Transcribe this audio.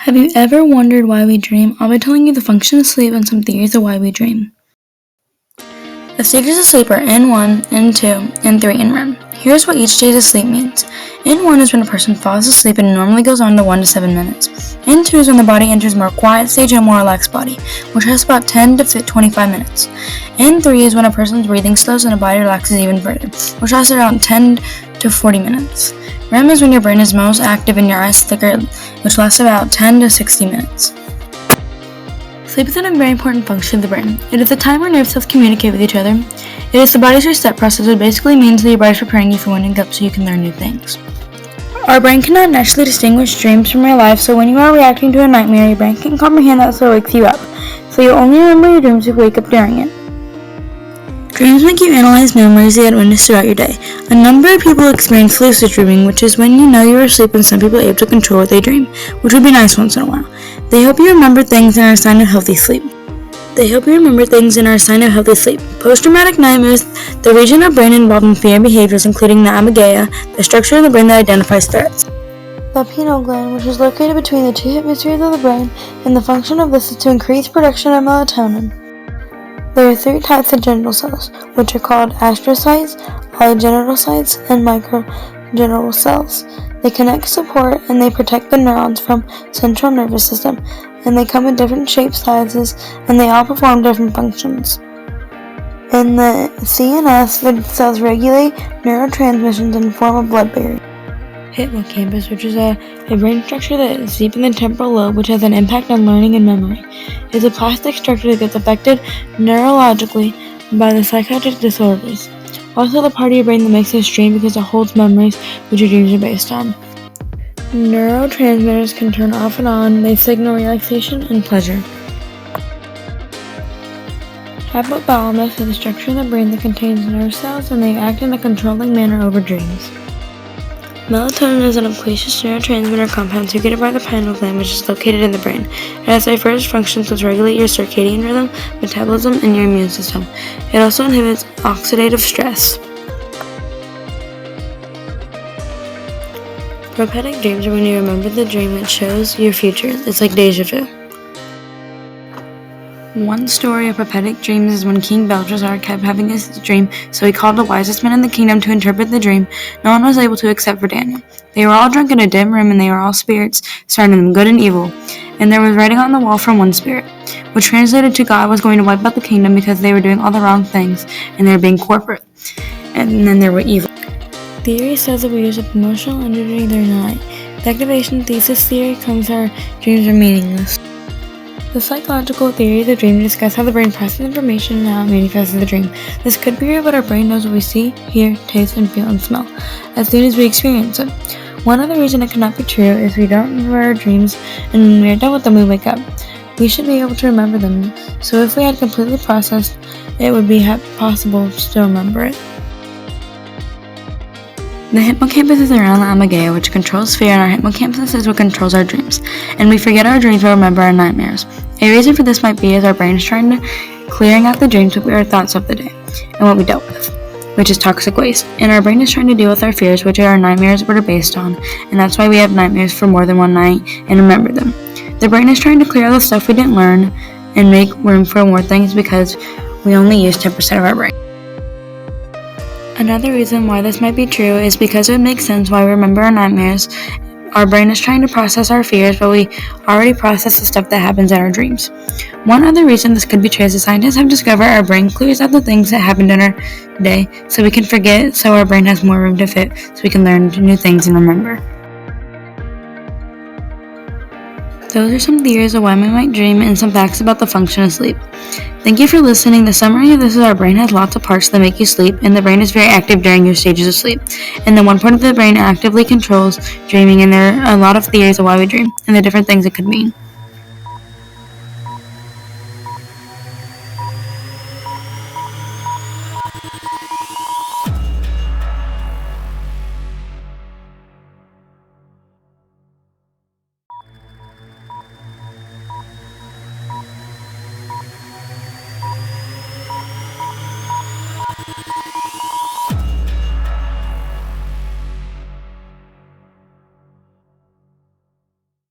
Have you ever wondered why we dream? I'll be telling you the function of sleep and some theories of why we dream. The stages of sleep are N1, N2, N3, and REM. Here's what each stage of sleep means. N1 is when a person falls asleep and normally goes on to 1 to 7 minutes. N2 is when the body enters a more quiet stage and a more relaxed body, which lasts about 10 to 25 minutes. N3 is when a person's breathing slows and the body relaxes even further, which lasts around 10 to 40 minutes. REM is when your brain is most active and your eyes flicker, which lasts about 10 to 60 minutes. Sleep is a very important function of the brain. It is the time where nerve cells communicate with each other. It is the body's reset process, which basically means that your body is preparing you for waking up so you can learn new things. Our brain cannot naturally distinguish dreams from real life, so when you are reacting to a nightmare, your brain can't comprehend that, so it wakes you up. So you only remember your dreams if you wake up during it. Dreams make you analyze memories you had witnessed throughout your day. A number of people experience lucid dreaming, which is when you know you are asleep and some people are able to control what they dream, which would be nice once in a while. They help you remember things and are a sign of healthy sleep. Post-traumatic nightmares, the region of brain involved in fear behaviors, including the amygdala, the structure of the brain that identifies threats. The pineal gland, which is located between the two hemispheres of the brain, and the function of this is to increase production of melatonin. There are 3 types of genital cells, which are called astrocytes, polygenital and microgenital cells. They connect, support, and they protect the neurons from central nervous system, and they come in different shapes, sizes, and they all perform different functions. In the CNS, the cells regulate neurotransmissions and form a blood barrier. Hippocampus, which is a brain structure that is deep in the temporal lobe, which has an impact on learning and memory. It is a plastic structure that gets affected neurologically by the psychiatric disorders. Also the part of your brain that makes us dream because it holds memories which your dreams are based on. Neurotransmitters can turn off and on. They signal relaxation and pleasure. Hypothalamus is the structure of the brain that contains nerve cells, and they act in a controlling manner over dreams. Melatonin is an loquacious neurotransmitter compound secreted by the pineal gland, which is located in the brain. It has diverse functions which regulate your circadian rhythm, metabolism, and your immune system. It also inhibits oxidative stress. Prophetic dreams are when you remember the dream that shows your future. It's like deja vu. One story of prophetic dreams is when King Belshazzar kept having his dream, so he called the wisest men in the kingdom to interpret the dream. No one was able to except for Daniel. They were all drunk in a dim room, and they were all spirits, surrounding them good and evil. And there was writing on the wall from one spirit, which translated to God was going to wipe out the kingdom because they were doing all the wrong things, and they were being corporate. And then there were evil. Theory says that we use up emotional energy during the night. The activation thesis theory claims our dreams are meaningless. The psychological theory of the dream discusses how the brain processes information and how it manifests in the dream. This could be real, but our brain knows what we see, hear, taste, and feel and smell as soon as we experience it. One other reason it cannot be true is we don't remember our dreams, and when we are done with them, we wake up. We should be able to remember them, so if we had completely processed, it would be possible to still remember it. The hippocampus is around the amygdala, which controls fear, and our hippocampus is what controls our dreams. And we forget our dreams but remember our nightmares. A reason for this might be is our brain is trying to clearing out the dreams with our thoughts of the day and what we dealt with, which is toxic waste. And our brain is trying to deal with our fears, which are our nightmares what are based on, and that's why we have nightmares for more than one night and remember them. The brain is trying to clear all the stuff we didn't learn and make room for more things because we only use 10% of our brain. Another reason why this might be true is because it makes sense why we remember our nightmares. Our brain is trying to process our fears, but we already process the stuff that happens in our dreams. One other reason this could be true is that scientists have discovered our brain clears out the things that happened in our day so we can forget, so our brain has more room to fit, so we can learn new things and remember. Those are some theories of why we might dream and some facts about the function of sleep. Thank you for listening. The summary of this is our brain has lots of parts that make you sleep, and the brain is very active during your stages of sleep. And then one part of the brain actively controls dreaming, and there are a lot of theories of why we dream and the different things it could mean.